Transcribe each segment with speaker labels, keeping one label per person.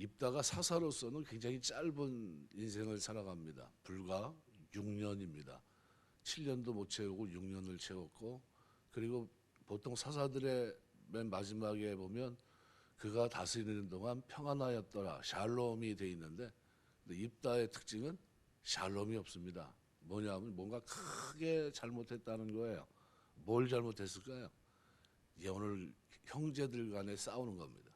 Speaker 1: 입다가 사사로서는 굉장히 짧은 인생을 살아갑니다. 불과 6년입니다. 7년도 못 채우고 6년을 채웠고, 그리고 보통 사사들의 맨 마지막에 보면 그가 다스리는 동안 평안하였더라, 샬롬이 돼 있는데, 근데 입다의 특징은 샬롬이 없습니다. 뭐냐면 뭔가 크게 잘못했다는 거예요. 뭘 잘못했을까요? 오늘 형제들 간에 싸우는 겁니다.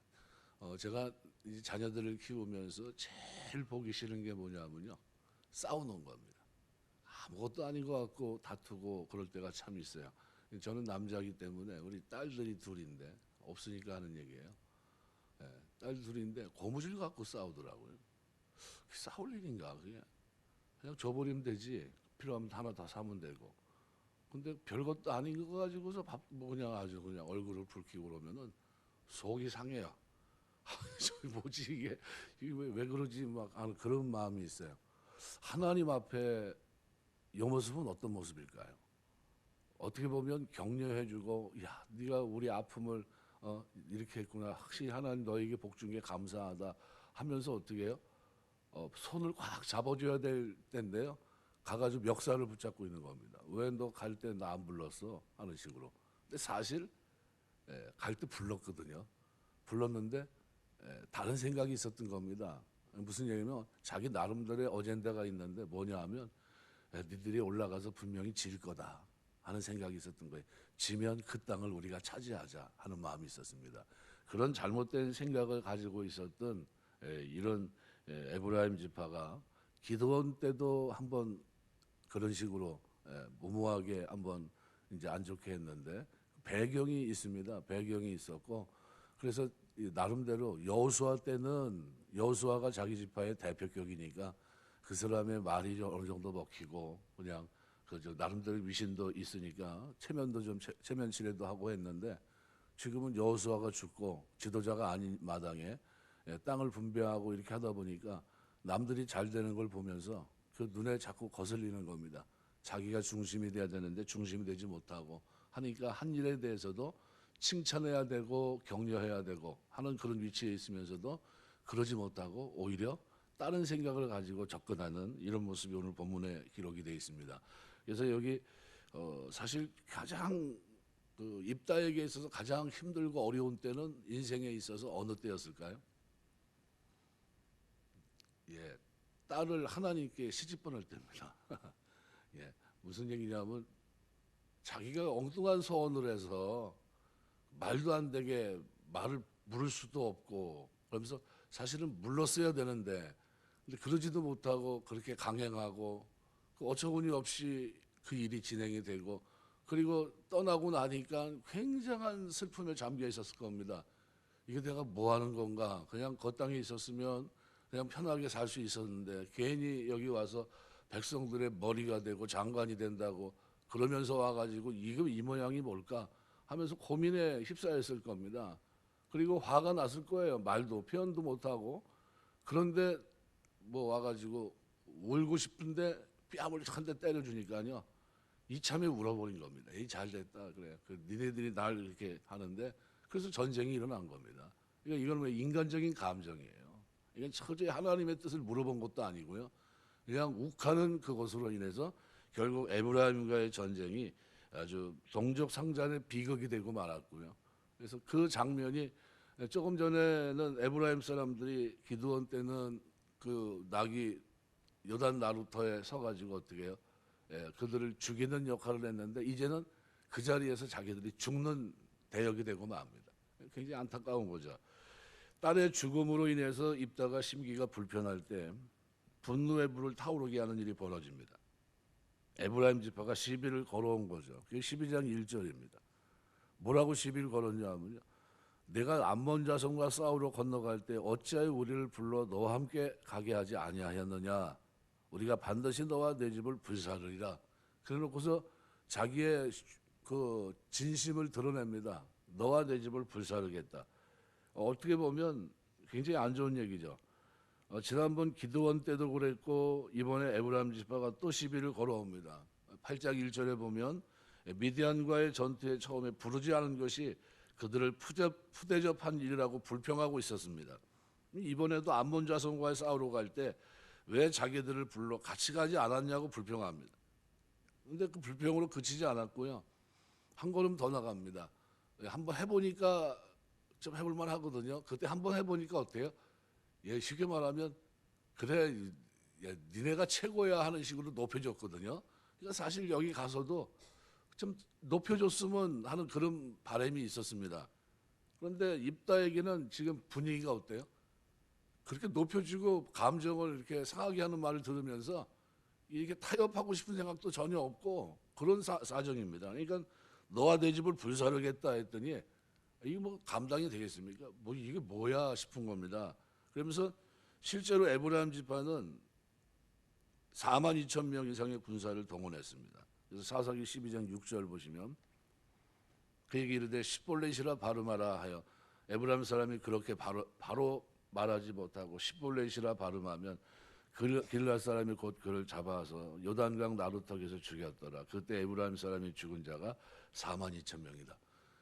Speaker 1: 제가 이 자녀들을 키우면서 제일 보기 싫은 게 뭐냐면요, 싸우는 겁니다. 아무것도 아닌 것 같고 다투고 그럴 때가 참 있어요. 저는 남자이기 때문에 우리 딸들이 둘인데, 없으니까 하는 얘기예요. 딸 둘인데 고무줄 갖고 싸우더라고요. 싸울 일인가 그게? 그냥 줘버리면 되지. 필요하면 하나 더 사면 되고. 근데 별것도 아닌 거 가지고서 그냥 아주 그냥 얼굴을 붉히고 그러면은 속이 상해요. 저 뭐지 이게 왜 그러지 막 하는 그런 마음이 있어요. 하나님 앞에 이 모습은 어떤 모습일까요? 어떻게 보면 격려해주고, 야, 네가 우리 아픔을 이렇게 했구나. 확실히 하나님 너에게 복 준 게 감사하다 하면서 어떻게 해요? 손을 꽉 잡아줘야 될 텐데요. 가가지고 멱살을 붙잡고 있는 겁니다. 왜 너 갈 때 나 안 불렀어? 하는 식으로. 근데 사실 갈 때 불렀거든요. 불렀는데 다른 생각이 있었던 겁니다. 무슨 얘기냐면 자기 나름대로의 어젠다가 있는데 뭐냐 하면 니들이 올라가서 분명히 질 거다 하는 생각이 있었던 거예요. 지면 그 땅을 우리가 차지하자 하는 마음이 있었습니다. 그런 잘못된 생각을 가지고 있었던 이런 에브라임 지파가 기드온 때도 한번 그런 식으로 무모하게 한번 이제 안 좋게 했는데, 배경이 있습니다. 배경이 있었고, 그래서 나름대로 여호수아 때는 여호수아가 자기 지파의 대표격이니까 그 사람의 말이 어느 정도 먹히고, 그냥 그저 나름대로 위신도 있으니까 체면도 좀 체면 치레도 하고 했는데, 지금은 여호수아가 죽고 지도자가 아닌 마당에 땅을 분배하고 이렇게 하다 보니까 남들이 잘 되는 걸 보면서 그 눈에 자꾸 거슬리는 겁니다. 자기가 중심이 돼야 되는데 중심이 되지 못하고 하니까 한 일에 대해서도 칭찬해야 되고 격려해야 되고 하는 그런 위치에 있으면서도 그러지 못하고 오히려 다른 생각을 가지고 접근하는 이런 모습이 오늘 본문에 기록이 되어 있습니다. 그래서 여기 사실 가장 그 입다에게 있어서 가장 힘들고 어려운 때는 인생에 있어서 어느 때였을까요? 예, 딸을 하나님께 시집 보낼 때입니다. 예, 무슨 얘기냐면 자기가 엉뚱한 소원을 해서 말도 안 되게 말을 물을 수도 없고 그러면서 사실은 물렀어야 되는데, 근데 그러지도 못하고 그렇게 강행하고 그 어처구니 없이 그 일이 진행이 되고, 그리고 떠나고 나니까 굉장한 슬픔에 잠겨 있었을 겁니다. 이게 내가 뭐 하는 건가? 그냥 그 땅에 있었으면 그냥 편하게 살 수 있었는데 괜히 여기 와서 백성들의 머리가 되고 장관이 된다고 그러면서 와가지고 이거 이 모양이 뭘까 하면서 고민에 휩싸였을 겁니다. 그리고 화가 났을 거예요. 말도 표현도 못하고. 그런데 뭐 와가지고 울고 싶은데 뺨을 한 대 때려주니까요, 이참에 울어버린 겁니다. 에이 잘됐다 그래. 그 니네들이 날 이렇게 하는데, 그래서 전쟁이 일어난 겁니다. 그러니까 이건 왜 인간적인 감정이에요. 이건 철저히 하나님의 뜻을 물어본 것도 아니고요. 그냥 욱하는 그것으로 인해서 결국 에브라임과의 전쟁이 아주 동족상잔의 비극이 되고 말았고요. 그래서 그 장면이 조금 전에는 에브라임 사람들이 기드온 때는 그 낙이 요단 나루터에 서가지고 어떻게 해요? 그들을 죽이는 역할을 했는데 이제는 그 자리에서 자기들이 죽는 대역이 되고 맙니다. 굉장히 안타까운 거죠. 딸의 죽음으로 인해서 입다가 심기가 불편할 때 분노의 불을 타오르게 하는 일이 벌어집니다. 에브라임 지파가 시비를 걸어온 거죠. 그게 12장 1절입니다. 뭐라고 시비를 걸었냐 하면요, 내가 암몬 자손과 싸우러 건너갈 때 어찌하여 우리를 불러 너와 함께 가게 하지 아니하였느냐. 우리가 반드시 너와 내 집을 불사르리라. 그래놓고서 자기의 그 진심을 드러냅니다. 너와 내 집을 불사르겠다. 어떻게 보면 굉장히 안 좋은 얘기죠. 지난번 기드원 때도 그랬고 이번에 에브라임 지파가 또 시비를 걸어옵니다. 8장 1절에 보면 미디안과의 전투에 처음에 부르지 않은 것이 그들을 푸대접한 일이라고 불평하고 있었습니다. 이번에도 암몬 자손과의 싸우러 갈 때 왜 자기들을 불러 같이 가지 않았냐고 불평합니다. 근데 그 불평으로 그치지 않았고요. 한 걸음 더 나갑니다. 한번 해보니까 좀 해볼만 하거든요. 그때 한번 해보니까 어때요? 예, 쉽게 말하면 그래, 야, 니네가 최고야 하는 식으로 높여줬거든요. 그러니까 사실 여기 가서도 좀 높여줬으면 하는 그런 바람이 있었습니다. 그런데 입다에게는 지금 분위기가 어때요? 그렇게 높여주고 감정을 이렇게 상하게 하는 말을 들으면서 이렇게 타협하고 싶은 생각도 전혀 없고 그런 사정입니다. 그러니까 너와 내 집을 불사르겠다 했더니 이게 뭐 감당이 되겠습니까? 뭐 이게 뭐야 싶은 겁니다. 그러면서 실제로 에브라임 지파는 4만 2천 명 이상의 군사를 동원했습니다. 그래서 사사기 12장 6절 보시면 그에게 이르되 십볼렛이라 발음하라 하여 에브라임 사람이 그렇게 바로 말하지 못하고 십볼렛이라 발음하면 길앗 사람이 곧 그를 잡아서 요단강 나루턱에서 죽였더라. 그때 에브라임 사람이 죽은 자가 4만 2천 명이다.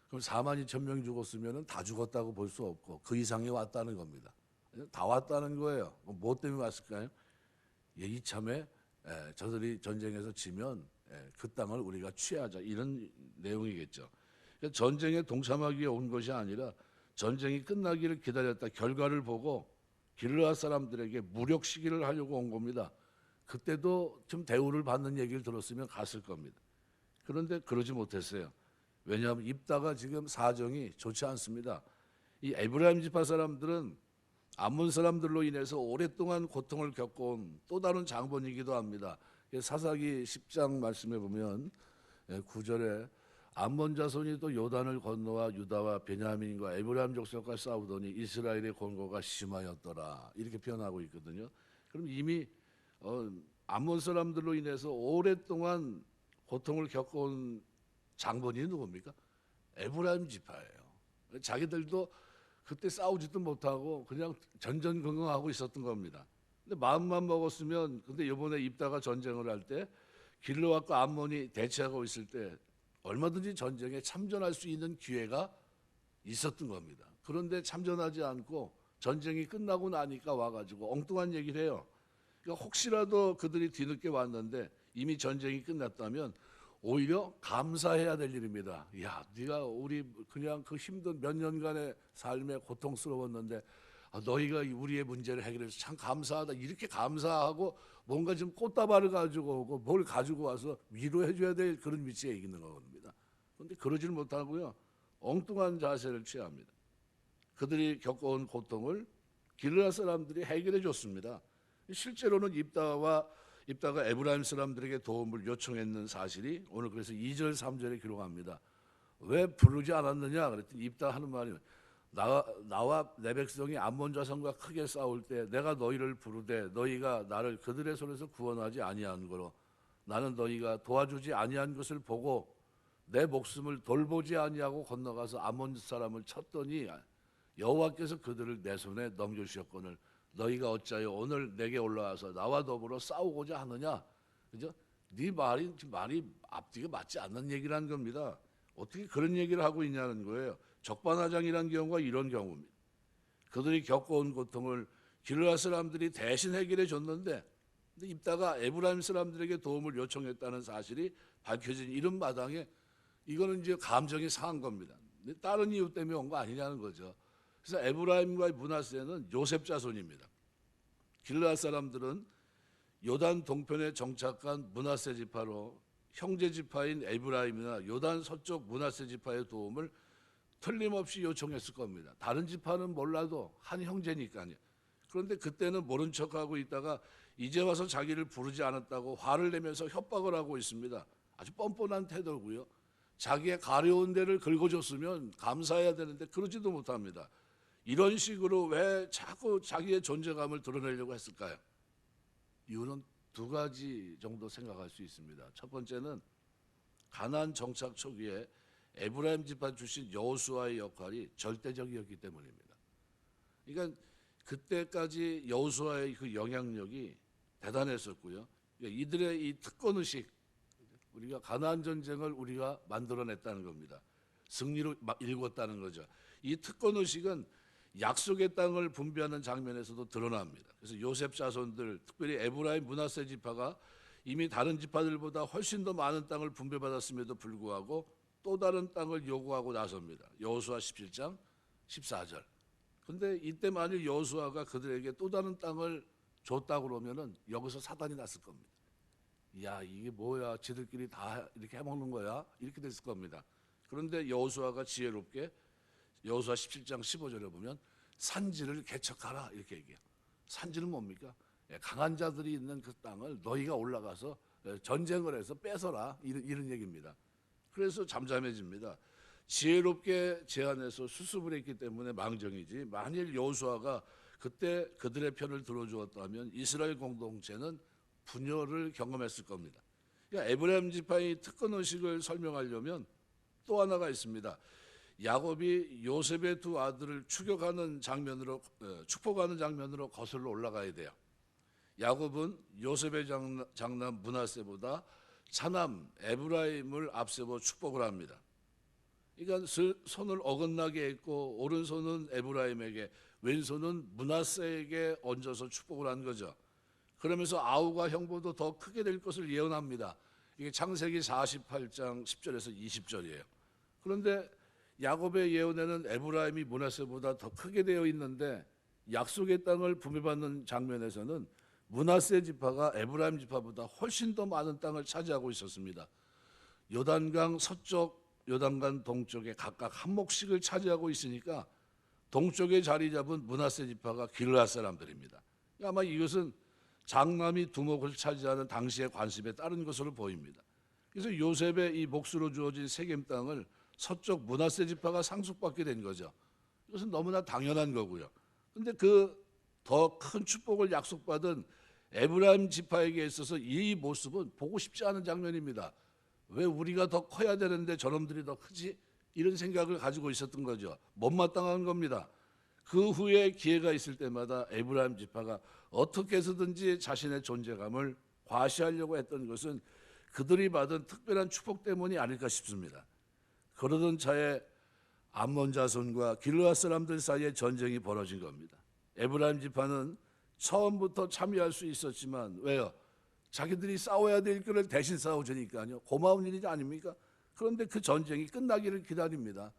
Speaker 1: 그럼 4만 2천 명이 죽었으면 다 죽었다고 볼 수 없고 그 이상이 왔다는 겁니다. 다 왔다는 거예요. 뭐 때문에 왔을까요? 이참에 저들이 전쟁에서 지면 그 땅을 우리가 취하자 이런 내용이겠죠. 그러니까 전쟁에 동참하기 위해 온 것이 아니라 전쟁이 끝나기를 기다렸다 결과를 보고 길르앗 사람들에게 무력 시기를 하려고 온 겁니다. 그때도 좀 대우를 받는 얘기를 들었으면 갔을 겁니다. 그런데 그러지 못했어요. 왜냐하면 입다가 지금 사정이 좋지 않습니다. 이 에브라임 지파 사람들은 암몬 사람들로 인해서 오랫동안 고통을 겪어온 또 다른 장본이기도 합니다. 사사기 10장 말씀해 보면 9절에 암몬 자손이 또 요단을 건너와 유다와 베냐민과 에브라임 족속과 싸우더니 이스라엘의 권고가 심하였더라 이렇게 표현하고 있거든요. 그럼 이미 암몬 사람들로 인해서 오랫동안 고통을 겪어온 장본인이 누굽니까? 에브라임 지파예요. 자기들도 그때 싸우지도 못하고 그냥 전전긍긍하고 있었던 겁니다. 근데 마음만 먹었으면 근데 이번에 입다가 전쟁을 할 때 길르앗과 암몬이 대치하고 있을 때 얼마든지 전쟁에 참전할 수 있는 기회가 있었던 겁니다. 그런데 참전하지 않고 전쟁이 끝나고 나니까 와가지고 엉뚱한 얘기를 해요. 그러니까 혹시라도 그들이 뒤늦게 왔는데 이미 전쟁이 끝났다면 오히려 감사해야 될 일입니다. 야, 네가 우리 그냥 그 힘든 몇 년간의 삶에 고통스러웠는데 너희가 우리의 문제를 해결해서 참 감사하다. 이렇게 감사하고 뭔가 좀 꽃다발을 가지고 오고 뭘 가지고 와서 위로해 줘야 될 그런 위치에 있는 겁니다. 그런데 그러질 못하고요. 엉뚱한 자세를 취합니다. 그들이 겪어온 고통을 길르앗 사람들이 해결해 줬습니다. 실제로는 입다가 에브라임 사람들에게 도움을 요청했는 사실이 오늘 그래서 2절 3절에 기록합니다. 왜 부르지 않았느냐 그랬더니 입다 하는 말이 나와 내 백성이 암몬 자손과 크게 싸울 때 내가 너희를 부르되 너희가 나를 그들의 손에서 구원하지 아니한 거로 나는 너희가 도와주지 아니한 것을 보고 내 목숨을 돌보지 아니하고 건너가서 암몬 사람을 쳤더니 여호와께서 그들을 내 손에 넘겨주셨거늘 너희가 어찌하여 오늘 내게 올라와서 나와 더불어 싸우고자 하느냐? 그죠? 네 말이 앞뒤가 맞지 않는 얘기라는 겁니다. 어떻게 그런 얘기를 하고 있냐는 거예요. 적반하장이라는 경우가 이런 경우입니다. 그들이 겪어온 고통을 길르앗 사람들이 대신 해결해 줬는데 입다가 에브라임 사람들에게 도움을 요청했다는 사실이 밝혀진 이런 마당에 이거는 이제 감정이 상한 겁니다. 다른 이유 때문에 온 거 아니냐는 거죠. 그래서 에브라임과 므낫세는 요셉 자손입니다. 길르앗 사람들은 요단 동편에 정착한 므낫세 지파로 형제 지파인 에브라임이나 요단 서쪽 므낫세 지파의 도움을 틀림없이 요청했을 겁니다. 다른 지파는 몰라도 한 형제니까요. 그런데 그때는 모른 척하고 있다가 이제 와서 자기를 부르지 않았다고 화를 내면서 협박을 하고 있습니다. 아주 뻔뻔한 태도고요. 자기의 가려운 데를 긁어줬으면 감사해야 되는데 그러지도 못합니다. 이런 식으로 왜 자꾸 자기의 존재감을 드러내려고 했을까요? 이유는 두 가지 정도 생각할 수 있습니다. 첫 번째는 가나안 정착 초기에 에브라임 지파 출신 여호수아의 역할이 절대적이었기 때문입니다. 그러니까 그때까지 여호수아의 그 영향력이 대단했었고요. 이들의 이 특권의식, 우리가 가나안 전쟁을 우리가 만들어냈다는 겁니다. 승리로 일궜다는 거죠. 이 특권의식은 약속의 땅을 분배하는 장면에서도 드러납니다. 그래서 요셉 자손들, 특별히 에브라임 므낫세 지파가 이미 다른 지파들보다 훨씬 더 많은 땅을 분배받았음에도 불구하고 또 다른 땅을 요구하고 나섭니다. 여호수아 17장 14절. 근데 이때 만일 여호수아가 그들에게 또 다른 땅을 줬다고 그러면은 여기서 사단이 났을 겁니다. 야, 이게 뭐야? 지들끼리 다 이렇게 해먹는 거야? 이렇게 됐을 겁니다. 그런데 여호수아가 지혜롭게 여호수아 17장 15절에 보면 산지를 개척하라 이렇게 얘기해요. 산지는 뭡니까? 강한 자들이 있는 그 땅을 너희가 올라가서 전쟁을 해서 뺏어라 이런 얘기입니다. 그래서 잠잠해집니다. 지혜롭게 제안해서 수습을 했기 때문에 망정이지, 만일 여호수아가 그때 그들의 편을 들어주었다면 이스라엘 공동체는 분열을 경험했을 겁니다. 그러니까 에브라임 지파의 특권 의식을 설명하려면 또 하나가 있습니다. 야곱이 요셉의 두 아들을 축복하는 장면으로 거슬러 올라가야 돼요. 야곱은 요셉의 장남 므낫세보다 차남 에브라임을 앞세워 축복을 합니다. 그러니까 손을 어긋나게 했고 오른손은 에브라임에게, 왼손은 므낫세에게 얹어서 축복을 한 거죠. 그러면서 아우가 형보다 더 크게 될 것을 예언합니다. 이게 창세기 48장 10절에서 20절이에요. 그런데 야곱의 예언에는 에브라임이 므낫세보다 더 크게 되어 있는데 약속의 땅을 분배받는 장면에서는 므낫세 지파가 에브라임 지파보다 훨씬 더 많은 땅을 차지하고 있었습니다. 요단강 서쪽, 요단강 동쪽에 각각 한 몫씩을 차지하고 있으니까 동쪽에 자리 잡은 므낫세 지파가 길르앗 사람들입니다. 아마 이것은 장남이 두목을 차지하는 당시의 관습에 따른 것으로 보입니다. 그래서 요셉의 이 몫으로 주어진 세겜 땅을 서쪽 므낫세 지파가 상속받게 된 거죠. 이것은 너무나 당연한 거고요. 그런데 그 더 큰 축복을 약속받은 에브라임 지파에게 있어서 이 모습은 보고 싶지 않은 장면입니다. 왜 우리가 더 커야 되는데 저놈들이 더 크지? 이런 생각을 가지고 있었던 거죠. 못마땅한 겁니다. 그 후에 기회가 있을 때마다 에브라임 지파가 어떻게 해서든지 자신의 존재감을 과시하려고 했던 것은 그들이 받은 특별한 축복 때문이 아닐까 싶습니다. 그러던 차에 암몬 자손과 길르앗 사람들 사이에 전쟁이 벌어진 겁니다. 에브라임 지파는 처음부터 참여할 수 있었지만 왜요? 자기들이 싸워야 될 거를 대신 싸워주니까요. 고마운 일이 아닙니까? 그런데 그 전쟁이 끝나기를 기다립니다.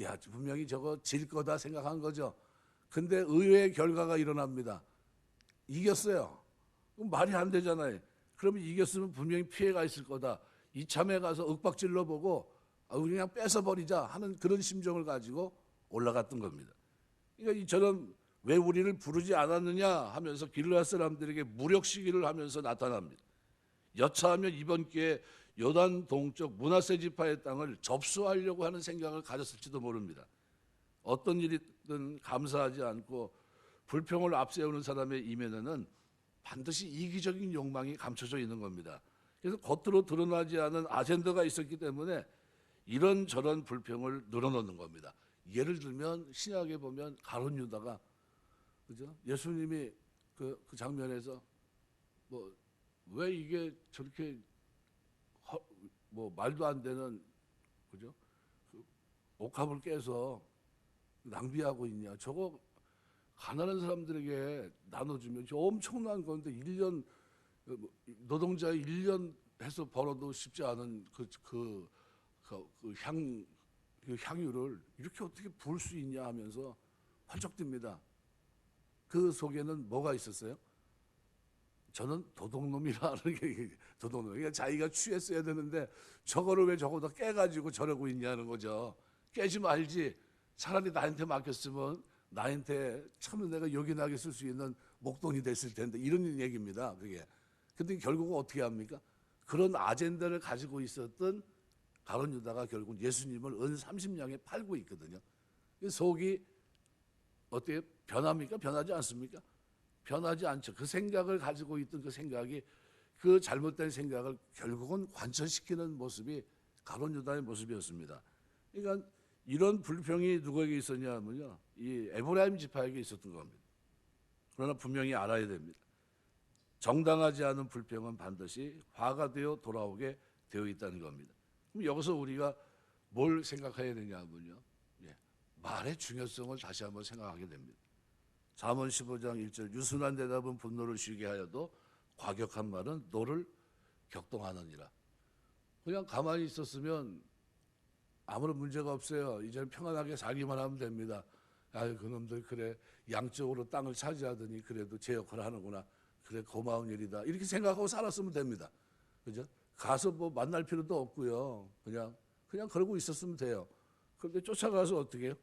Speaker 1: 야, 분명히 저거 질 거다 생각한 거죠. 근데 의외의 결과가 일어납니다. 이겼어요. 그럼 말이 안 되잖아요. 그러면 이겼으면 분명히 피해가 있을 거다. 이참에 가서 윽박질러 보고 그냥 뺏어버리자 하는 그런 심정을 가지고 올라갔던 겁니다. 그러니까 이처럼 왜 우리를 부르지 않았느냐 하면서 길르앗 사람들에게 무력 시기를 하면서 나타납니다. 여차하면 이번 기회에 요단 동쪽 므낫세 지파의 땅을 접수하려고 하는 생각을 가졌을지도 모릅니다. 어떤 일이든 감사하지 않고 불평을 앞세우는 사람의 이면에는 반드시 이기적인 욕망이 감춰져 있는 겁니다. 그래서 겉으로 드러나지 않은 아젠다가 있었기 때문에 이런저런 불평을 늘어놓는 겁니다. 예를 들면 신약에 보면 가룟 유다가, 그죠? 예수님이 그 장면에서 왜 이게 저렇게 말도 안 되는, 그죠? 옥합을 깨서 낭비하고 있냐? 저거 가난한 사람들에게 나눠주면 저 엄청난 건데 1년 노동자 1년 해서 벌어도 쉽지 않은 그 향유를 이렇게 어떻게 부을 수 있냐 하면서 활짝 띱니다. 그 속에는 뭐가 있었어요? 저는 도둑놈이라는 게 도둑놈. 그러니까 자기가 취했어야 되는데 저거를 왜 저거다 깨가지고 저러고 있냐는 거죠. 깨지 말지. 차라리 나한테 맡겼으면 나한테 참 내가 요긴하게 쓸 수 있는 목돈이 됐을 텐데 이런 얘기입니다. 그게. 근데 결국은 어떻게 합니까? 그런 아젠다를 가지고 있었던 가룟 유다가 결국 예수님을 은 30냥에 팔고 있거든요. 속이 어떻게 변합니까? 변하지 않습니까? 변하지 않죠. 그 생각을 가지고 있던 그 생각이, 그 잘못된 생각을 결국은 관철시키는 모습이 가룟 유다의 모습이었습니다. 그러니까 이런 불평이 누구에게 있었냐면요, 이 에브라임 지파에게 있었던 겁니다. 그러나 분명히 알아야 됩니다. 정당하지 않은 불평은 반드시 화가 되어 돌아오게 되어 있다는 겁니다. 그럼 여기서 우리가 뭘 생각해야 되냐면요, 말의 중요성을 다시 한번 생각하게 됩니다. 잠언 15장 1절 유순한 대답은 분노를 쉬게 하여도 과격한 말은 노를 격동하느니라. 그냥 가만히 있었으면 아무런 문제가 없어요. 이제는 평안하게 살기만 하면 됩니다. 아유 그놈들 그래 양쪽으로 땅을 차지하더니 그래도 제 역할을 하는구나. 그래 고마운 일이다. 이렇게 생각하고 살았으면 됩니다. 그죠? 가서 뭐 만날 필요도 없고요. 그냥 그러고 있었으면 돼요. 그런데 쫓아가서 어떻게 해요?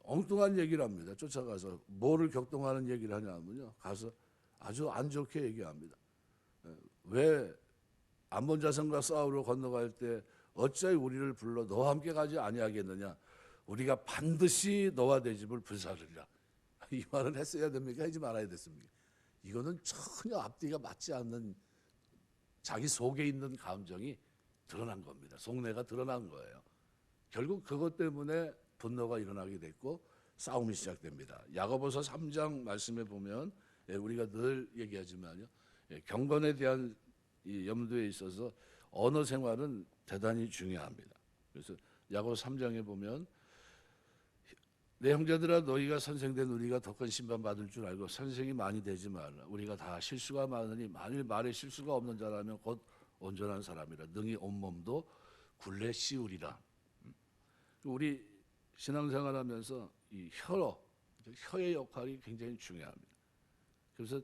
Speaker 1: 엉뚱한 얘기를 합니다. 쫓아가서 뭐를 격동하는 얘기를 하냐면요. 가서 아주 안 좋게 얘기합니다. 왜 암몬자성과 싸우러 건너갈 때 어찌하여 우리를 불러 너와 함께 가지 아니하겠느냐. 우리가 반드시 너와 내 집을 불사르리라. 이 말은 했어야 됩니까? 하지 말아야 됐습니까? 이거는 전혀 앞뒤가 맞지 않는 자기 속에 있는 감정이 드러난 겁니다. 속내가 드러난 거예요. 결국 그것 때문에 분노가 일어나게 됐고 싸움이 시작됩니다. 야고보서 3장 말씀에 보면 우리가 늘 얘기하지만요. 경건에 대한 이 염두에 있어서 언어 생활은 대단히 중요합니다. 그래서 야고보서 3장에 보면 내 형제들아 너희가 선생된 우리가 더 큰 심판 받을 줄 알고 선생이 많이 되지 말라. 우리가 다 실수가 많으니 만일 말에 실수가 없는 자라면 곧 온전한 사람이라. 능히 온몸도 굴레 씌우리라. 우리 신앙생활하면서 이 혀의 역할이 굉장히 중요합니다. 그래서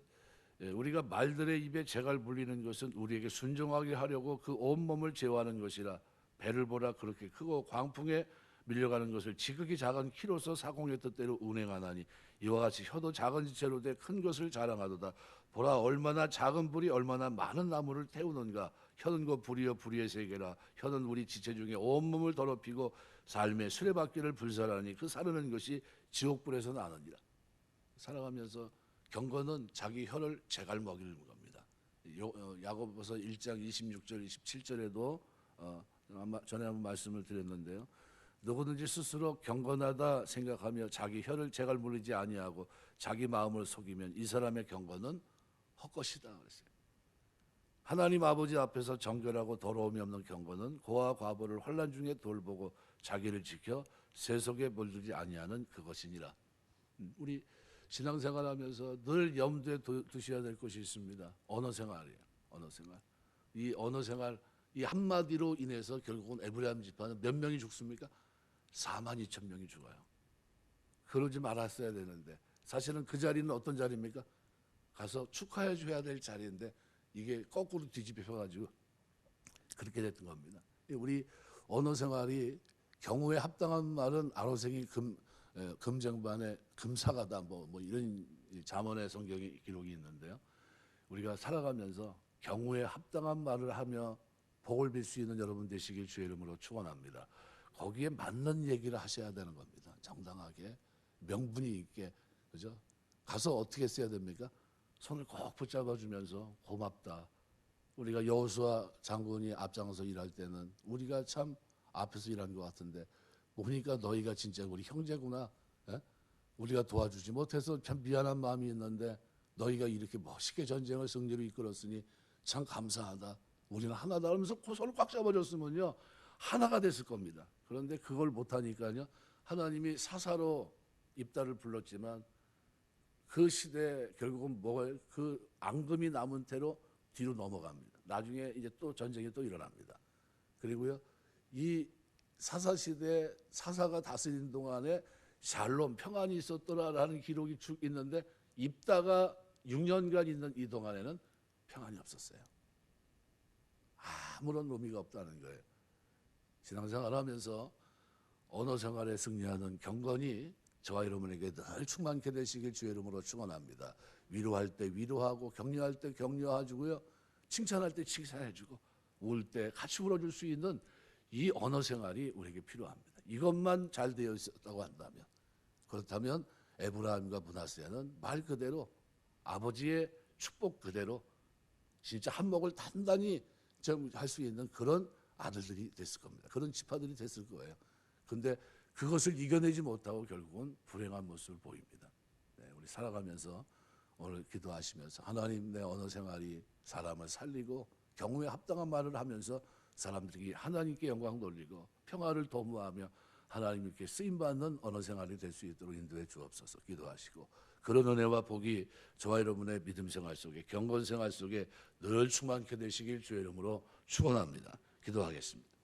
Speaker 1: 우리가 말들의 입에 재갈 물리는 것은 우리에게 순종하게 하려고 그 온몸을 제어하는 것이라. 배를 보라 그렇게 크고 광풍에 밀려가는 것을 지극히 작은 키로서 사공의 뜻대로 운행하나니 이와 같이 혀도 작은 지체로 돼 큰 것을 자랑하도다. 보라 얼마나 작은 불이 얼마나 많은 나무를 태우는가. 혀는 곧 불이여 불의의 세계라. 혀는 우리 지체 중에 온몸을 더럽히고 삶의 수레바퀴를 불살하니 그 사르는 것이 지옥불에서 나느니라. 살아가면서 경건은 자기 혀를 재갈 먹이는 겁니다. 야고보서 1장 26절 27절에도 전에 한번 말씀을 드렸는데요. 누구든지 스스로 경건하다 생각하며 자기 혀를 재갈 물리지 아니하고 자기 마음을 속이면 이 사람의 경건은 헛것이다 그랬어요. 하나님 아버지 앞에서 정결하고 더러움이 없는 경건은 고와 과부를 환난 중에 돌보고 자기를 지켜 세속에 물들지 아니하는 그것이니라. 우리 신앙생활하면서 늘 염두에 두셔야 될 것이 있습니다. 언어 생활이에요. 언어 생활. 이 언어 생활 이 한마디로 인해서 결국은 에브라임 지파는 몇 명이 죽습니까? 42,000명이 죽어요. 그러지 말았어야 되는데 사실은 그 자리는 어떤 자리입니까? 가서 축하해 줘야 될 자리인데 이게 거꾸로 뒤집혀가지고 그렇게 됐던 겁니다. 우리 언어 생활이 경우에 합당한 말은 아로생이 금쟁반에 금사가다 뭐 이런 잠언의 성경의 기록이 있는데요. 우리가 살아가면서 경우에 합당한 말을 하며 복을 빌 수 있는 여러분 되시길 주의 이름으로 축원합니다. 거기에 맞는 얘기를 하셔야 되는 겁니다. 정당하게 명분이 있게 그죠? 가서 어떻게 써야 됩니까? 손을 꼭 붙잡아주면서 고맙다. 우리가 여호수아 장군이 앞장서 일할 때는 우리가 참 앞에서 일한 것 같은데 보니까 너희가 진짜 우리 형제구나. 에? 우리가 도와주지 못해서 참 미안한 마음이 있는데 너희가 이렇게 멋있게 전쟁을 승리로 이끌었으니 참 감사하다. 우리는 하나다 하면서 손을 꽉 잡아줬으면요 하나가 됐을 겁니다. 그런데 그걸 못하니까요 하나님이 사사로 입다를 불렀지만 그 시대 결국은 뭐예요? 그 앙금이 남은 태로 뒤로 넘어갑니다. 나중에 이제 또 전쟁이 또 일어납니다. 그리고요 이 사사 시대 사사가 다스리는 동안에 샬롬 평안이 있었더라라는 기록이 쭉 있는데 입다가 6년간 있는 이 동안에는 평안이 없었어요. 아무런 의미가 없다는 거예요. 신앙생활하면서 언어 생활에 승리하는 경건이 저와 여러분에게 늘 충만케 되시길 주의 이름으로 축원합니다. 위로할 때 위로하고 격려할 때 격려해주고요. 칭찬할 때 칭찬해주고 울 때 같이 울어줄 수 있는 이 언어 생활이 우리에게 필요합니다. 이것만 잘 되어 있었다고 한다면 그렇다면 에브라임과 므낫세는 말 그대로 아버지의 축복 그대로 진짜 한몫을 단단히 할 수 있는 그런 아들들이 됐을 겁니다. 그런 지파들이 됐을 거예요. 그런데 그것을 이겨내지 못하고 결국은 불행한 모습을 보입니다. 네, 우리 살아가면서 오늘 기도하시면서 하나님 내 언어 생활이 사람을 살리고 경우에 합당한 말을 하면서 사람들이 하나님께 영광 돌리고 평화를 도모하며 하나님께 쓰임받는 언어 생활이 될 수 있도록 인도해 주옵소서. 기도하시고 그런 은혜와 복이 저와 여러분의 믿음 생활 속에 경건 생활 속에 늘 충만케 되시길 주의 이름으로 축원합니다. 기도하겠습니다.